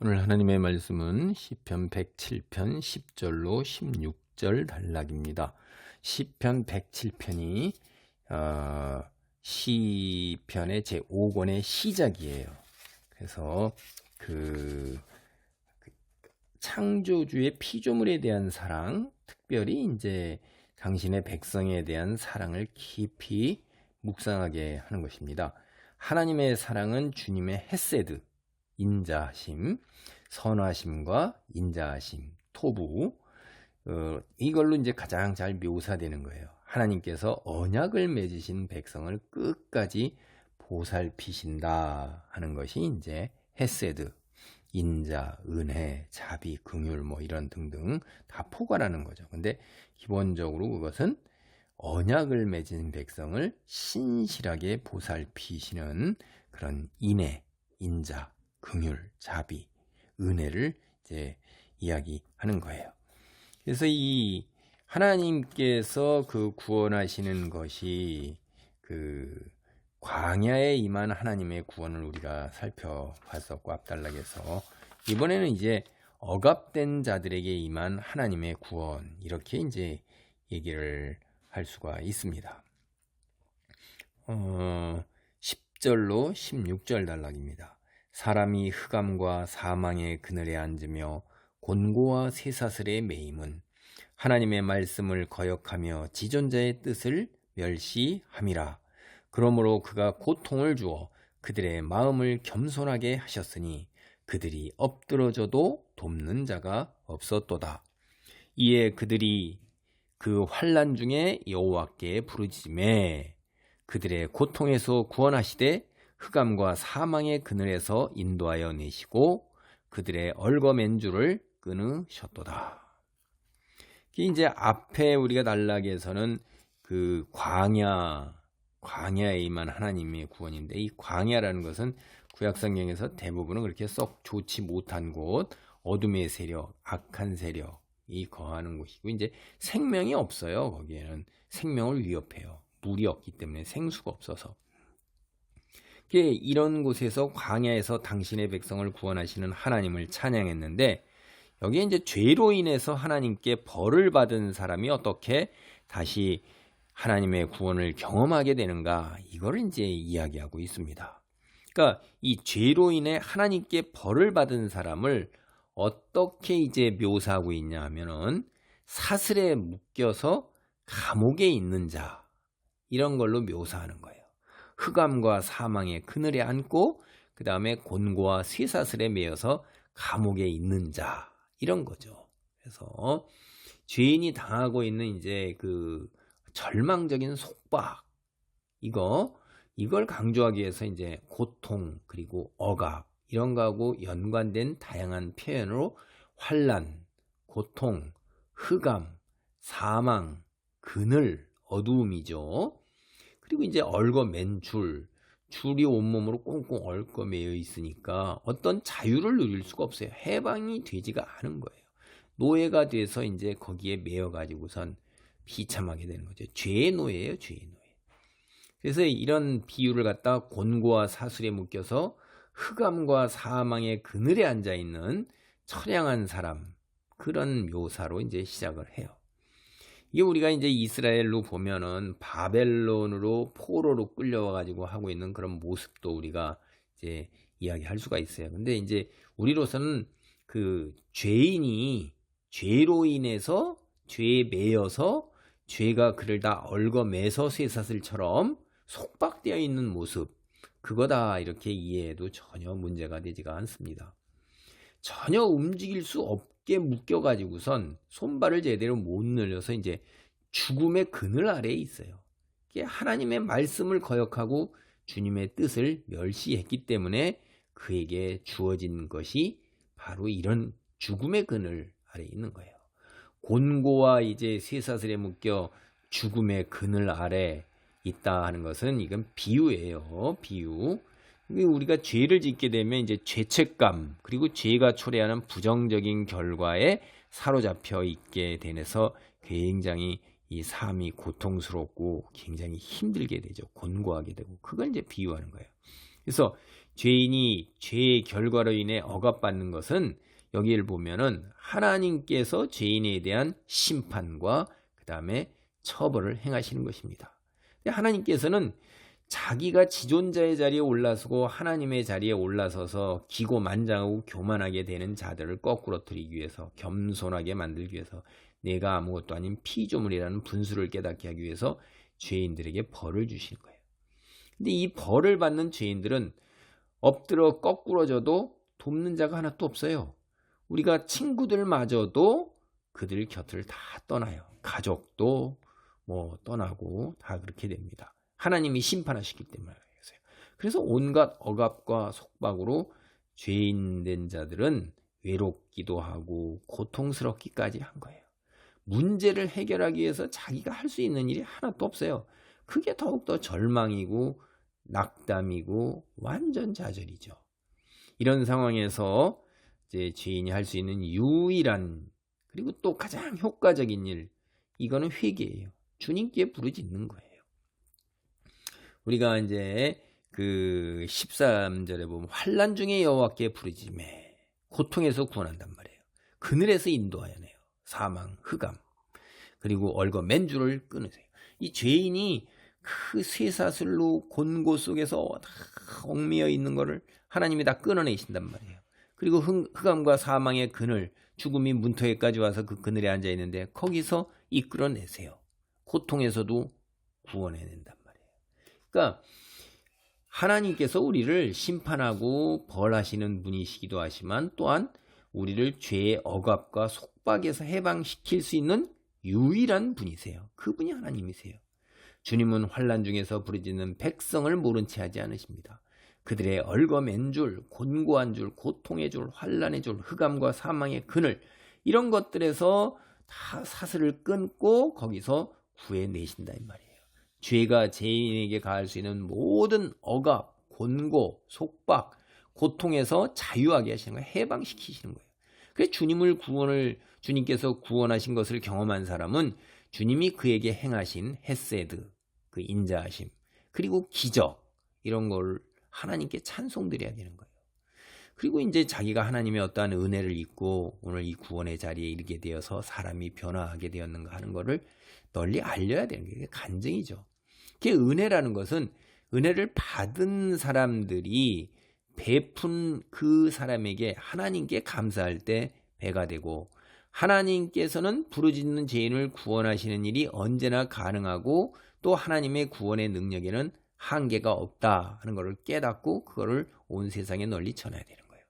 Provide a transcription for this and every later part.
오늘 하나님의 말씀은 시편 107편 10절로 16절 단락입니다. 시편 107편이 시편의 제5권의 시작이에요. 그래서 그 창조주의 피조물에 대한 사랑, 특별히 이제 당신의 백성에 대한 사랑을 깊이 묵상하게 하는 것입니다. 하나님의 사랑은 주님의 헤세드, 인자하심, 선하심과 인자하심, 토부, 이걸로 이제 가장 잘 묘사되는 거예요. 하나님께서 언약을 맺으신 백성을 끝까지 보살피신다 하는 것이 이제 헤세드, 인자, 은혜, 자비, 긍휼 뭐 이런 등등 다 포괄하는 거죠. 근데 기본적으로 그것은 언약을 맺은 백성을 신실하게 보살피시는 그런 인애, 인자, 긍휼, 자비, 은혜를 이제 이야기하는 거예요. 그래서 이 하나님께서 그 구원하시는 것이 그 광야에 임한 하나님의 구원을 우리가 살펴봤었고 앞단락에서 이번에는 이제 억압된 자들에게 임한 하나님의 구원 이렇게 이제 얘기를 할 수가 있습니다. 10절로 16절 단락입니다. 사람이 흑암과 사망의 그늘에 앉으며 곤고와 쇠사슬에 매임은 하나님의 말씀을 거역하며 지존자의 뜻을 멸시함이라. 그러므로 그가 고통을 주어 그들의 마음을 겸손하게 하셨으니 그들이 엎드러져도 돕는 자가 없었도다. 이에 그들이 그 환난 중에 여호와께 부르짖음에 그들의 고통에서 구원하시되 흑암과 사망의 그늘에서 인도하여 내시고 그들의 얽어맨 줄을 끊으셨도다. 이제 앞에 우리가 단락에서는 그 광야에 임한 하나님의 구원인데 이 광야라는 것은 구약성경에서 대부분은 그렇게 썩 좋지 못한 곳, 어둠의 세력, 악한 세력이 거하는 곳이고 이제 생명이 없어요. 거기에는 생명을 위협해요. 물이 없기 때문에 생수가 없어서. 이런 곳에서 광야에서 당신의 백성을 구원하시는 하나님을 찬양했는데 여기에 이제 죄로 인해서 하나님께 벌을 받은 사람이 어떻게 다시 하나님의 구원을 경험하게 되는가 이걸 이제 이야기하고 있습니다. 그러니까 이 죄로 인해 하나님께 벌을 받은 사람을 어떻게 이제 묘사하고 있냐 하면은 사슬에 묶여서 감옥에 있는 자 이런 걸로 묘사하는 거예요. 흑암과 사망의 그늘에 앉고 그 다음에 곤고와 쇠사슬에 매여서 감옥에 있는 자 이런 거죠. 그래서 죄인이 당하고 있는 이제 그 절망적인 속박 이걸 강조하기 위해서 이제 고통 그리고 억압 이런 거하고 연관된 다양한 표현으로 환난, 고통, 흑암, 사망, 그늘, 어두움이죠. 그리고 이제 얽어맨 줄이 온몸으로 꽁꽁 얽어매여 있으니까 어떤 자유를 누릴 수가 없어요. 해방이 되지가 않은 거예요. 노예가 돼서 이제 거기에 매여가지고선 비참하게 되는 거죠. 죄의 노예예요, 죄의 노예. 그래서 이런 비유를 갖다 곤고와 사슬에 묶여서 흑암과 사망의 그늘에 앉아 있는 처량한 사람 그런 묘사로 이제 시작을 해요. 이게 우리가 이제 이스라엘로 보면은 바벨론으로 포로로 끌려와 가지고 하고 있는 그런 모습도 우리가 이제 이야기할 수가 있어요. 근데 이제 우리로서는 그 죄인이 죄로 인해서 죄에 매여서 죄가 그를 다 얽어매서 쇠사슬처럼 속박되어 있는 모습 그거다 이렇게 이해해도 전혀 문제가 되지가 않습니다. 전혀 움직일 수 없게 묶여가지고선 손발을 제대로 못 늘려서 이제 죽음의 그늘 아래에 있어요. 이게 하나님의 말씀을 거역하고 주님의 뜻을 멸시했기 때문에 그에게 주어진 것이 바로 이런 죽음의 그늘 아래에 있는 거예요. 곤고와 이제 쇠사슬에 묶여 죽음의 그늘 아래 있다 하는 것은 이건 비유예요. 비유. 우리가 죄를 짓게 되면 이제 죄책감 그리고 죄가 초래하는 부정적인 결과에 사로잡혀 있게 되면서 굉장히 이 삶이 고통스럽고 굉장히 힘들게 되죠. 곤고하게 되고 그걸 이제 비유하는 거예요. 그래서 죄인이 죄의 결과로 인해 억압받는 것은 여기를 보면은 하나님께서 죄인에 대한 심판과 그 다음에 처벌을 행하시는 것입니다. 하나님께서는 자기가 지존자의 자리에 올라서고 하나님의 자리에 올라서서 기고만장하고 교만하게 되는 자들을 거꾸로뜨리기 위해서, 겸손하게 만들기 위해서, 내가 아무것도 아닌 피조물이라는 분수를 깨닫게 하기 위해서 죄인들에게 벌을 주시는 거예요. 근데 이 벌을 받는 죄인들은 엎드려 거꾸러져도 돕는 자가 하나도 없어요. 우리가 친구들마저도 그들 곁을 다 떠나요. 가족도 떠나고 다 그렇게 됩니다. 하나님이 심판하시기 때문에. 그래서 온갖 억압과 속박으로 죄인 된 자들은 외롭기도 하고 고통스럽기까지 한 거예요. 문제를 해결하기 위해서 자기가 할 수 있는 일이 하나도 없어요. 그게 더욱더 절망이고 낙담이고 완전 좌절이죠. 이런 상황에서 이제 죄인이 할 수 있는 유일한 그리고 또 가장 효과적인 일, 이거는 회개예요. 주님께 부르짖는 거예요. 우리가 이제 그 13절에 보면 환난 중에 여호와께 부르짖매 고통에서 구원한단 말이에요. 그늘에서 인도하여내요. 사망, 흑암, 그리고 얼거 맨줄을 끊으세요. 이 죄인이 그 쇠사슬로 곤고 속에서 다 얽매여 있는 거를 하나님이 다 끊어내신단 말이에요. 그리고 흑암과 사망의 그늘, 죽음이 문턱에까지 와서 그 그늘에 앉아 있는데 거기서 이끌어내세요. 고통에서도 구원해낸단 말이에요. 그러니까 하나님께서 우리를 심판하고 벌하시는 분이시기도 하지만 또한 우리를 죄의 억압과 속박에서 해방시킬 수 있는 유일한 분이세요. 그분이 하나님이세요. 주님은 환난 중에서 부르짖는 백성을 모른 채 하지 않으십니다. 그들의 얼거맨 줄, 곤고한 줄, 고통의 줄, 환난의 줄, 흑암과 사망의 그늘, 이런 것들에서 다 사슬을 끊고 거기서 구해내신다 이 말이에요. 죄가 죄인에게 가할 수 있는 모든 억압, 곤고, 속박, 고통에서 자유하게 하시는 거예요. 해방시키시는 거예요. 그래서 주님께서 구원하신 것을 경험한 사람은 주님이 그에게 행하신 헤세드, 그 인자하심, 그리고 기적, 이런 걸 하나님께 찬송드려야 되는 거예요. 그리고 이제 자기가 하나님의 어떠한 은혜를 입고 오늘 이 구원의 자리에 이르게 되어서 사람이 변화하게 되었는가 하는 것을 널리 알려야 되는 게 간증이죠. 그게 은혜라는 것은 은혜를 받은 사람들이 베푼 그 사람에게 하나님께 감사할 때 배가 되고, 하나님께서는 부르짖는 죄인을 구원하시는 일이 언제나 가능하고 또 하나님의 구원의 능력에는 한계가 없다 하는 것을 깨닫고 그거를 온 세상에 널리 전해야 되는 거예요.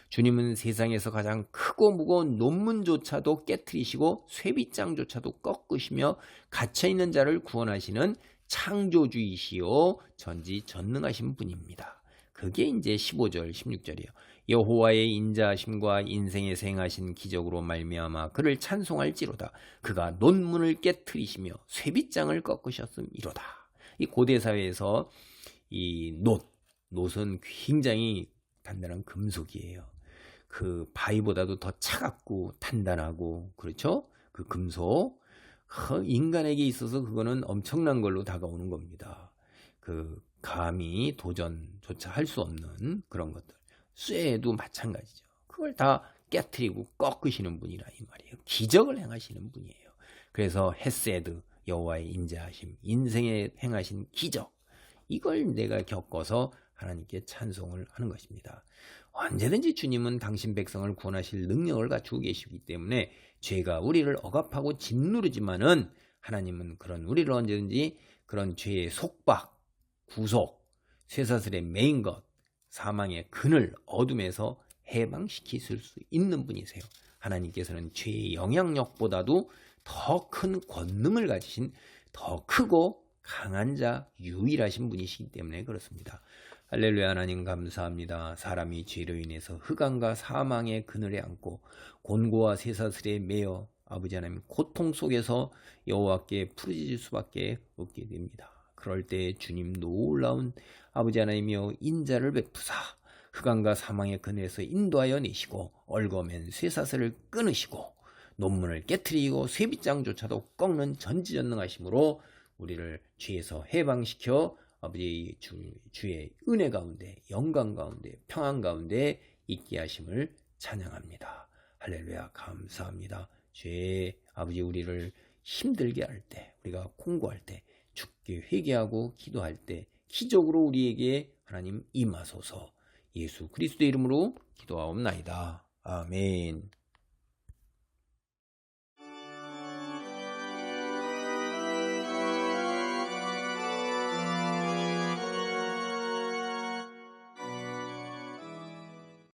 주님은 세상에서 가장 크고 무거운 논문조차도 깨트리시고 쇠빗장조차도 꺾으시며 갇혀있는 자를 구원하시는 창조주이시요 전지전능하신 분입니다. 그게 이제 15절 16절이에요. 여호와의 인자하심과 인생에서 행하신 기적으로 말미암아 그를 찬송할지로다. 그가 논문을 깨트리시며 쇠빗장을 꺾으셨음이로다. 이 고대 사회에서 이 놋은 굉장히 단단한 금속이에요. 그 바위보다도 더 차갑고 단단하고, 그렇죠? 그 금속, 인간에게 있어서 그거는 엄청난 걸로 다가오는 겁니다. 그 감히 도전조차 할 수 없는 그런 것들. 쇠도 마찬가지죠. 그걸 다 깨트리고 꺾으시는 분이라 이 말이에요. 기적을 행하시는 분이에요. 그래서 헤세드, 여호와의 인자하심, 인생에 행하신 기적, 이걸 내가 겪어서 하나님께 찬송을 하는 것입니다. 언제든지 주님은 당신 백성을 구원하실 능력을 갖추고 계시기 때문에 죄가 우리를 억압하고 짓누르지만은 하나님은 그런 우리를 언제든지 그런 죄의 속박, 구속, 쇠사슬에 매인 것, 사망의 그늘, 어둠에서 해방시키실 수 있는 분이세요. 하나님께서는 죄의 영향력보다도 더 큰 권능을 가지신 더 크고 강한 자, 유일하신 분이시기 때문에 그렇습니다. 할렐루야. 하나님 감사합니다. 사람이 죄로 인해서 흑암과 사망의 그늘에 앉고 곤고와 쇠사슬에 매여 아버지 하나님 고통 속에서 여호와께 부르짖을 수밖에 없게 됩니다. 그럴 때 주님 놀라운 아버지 하나님이여 인자를 베푸사 흑암과 사망의 그늘에서 인도하여 내시고 얼거맨 쇠사슬을 끊으시고 논문을 깨트리고 쇠빗장조차도 꺾는 전지전능하심으로 우리를 죄에서 해방시켜 아버지 주의 은혜 가운데, 영광 가운데, 평안 가운데 있게 하심을 찬양합니다. 할렐루야. 감사합니다. 주의 아버지 우리를 힘들게 할 때, 우리가 공고할 때, 죽게 회개하고 기도할 때 기적으로 우리에게 하나님 임하소서. 예수 그리스도의 이름으로 기도하옵나이다. 아멘.